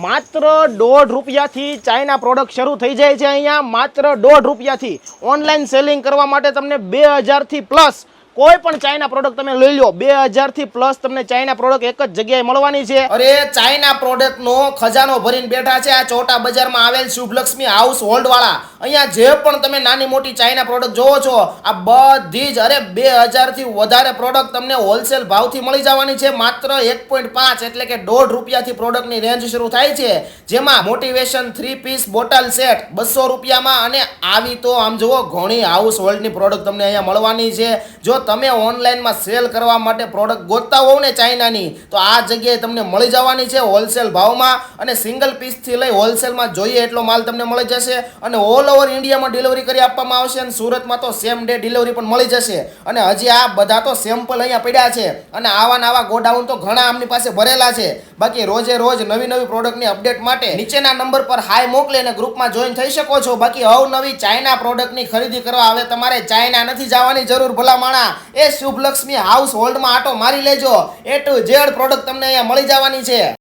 માત્ર ₹1.5 China product શરૂ થઈ જાય છે અહીંયા માત્ર ₹1.5 ઓનલાઈન સેલિંગ કરવા માટે તમને 2000 થી પ્લસ કોઈ પણ ચાઇના પ્રોડક્ટ તમે લઈ લો 2000 થી પ્લસ તમને ચાઇના પ્રોડક્ટ એક જ જગ્યાએ મળવાની છે। અરે ચાઇના પ્રોડક્ટ નો ખજાનો ભરીને બેઠા છે આ ચોટા બજારમાં આવેલ શુભલક્ષ્મી હાઉસ હોલ્ડ વાળા। અહીંયા જે પણ તમે નાની મોટી ચાઇના પ્રોડક્ટ જોવો છો આ બધી જ 2000 થી વધારે પ્રોડક્ટ તમને હોલસેલ ભાવથી મળી જવાની છે માત્ર 1.5 એટલે કે ₹1.5 થી પ્રોડક્ટની રેન્જ શરૂ થાય છે જેમાં મોટિવેશન 3 પીસ બોટલ સેટ ₹200 માં અને આવી તો આમ જુઓ ઘણી હાઉસ હોલ્ડની પ્રોડક્ટ તમને અહીંયા મળવાની છે। જો તમે ઓનલાઈનમાં સેલ કરવા માટે પ્રોડક્ટ ગોતતા હોવ ને ચાઇનાની તો આ જગ્યાએ તમને મળી જવાની છે હોલસેલ ભાવમાં અને સિંગલ પીસથી લઈ હોલસેલમાં જોઈએ એટલો માલ તમને મળી જશે અને ઓલ ઓવર ઇન્ડિયામાં ડિલિવરી કરી આપવામાં આવશે અને સુરતમાં તો સેમ ડે ડિલિવરી પણ મળી જશે। અને હજી આ બધા તો સેમ્પલ અહીંયા પડ્યા છે અને આવા ગોડાઉન તો ઘણા આમની પાસે ભરેલા છે। બાકી રોજે રોજ નવી પ્રોડક્ટની અપડેટ માટે નીચેના નંબર પર હાઈ મોકલી અને ગ્રુપમાં જોઈન થઈ શકો છો। બાકી અવનવી ચાઇના પ્રોડક્ટની ખરીદી કરવા હવે તમારે ચાઇના નથી જવાની જરૂર ભલા માણા એ શુભલક્ષ્મી હાઉસ હોલ્ડમાં આટો મારી લેજો A to Z પ્રોડક્ટ તમને અહીંયા મળી જવાની છે।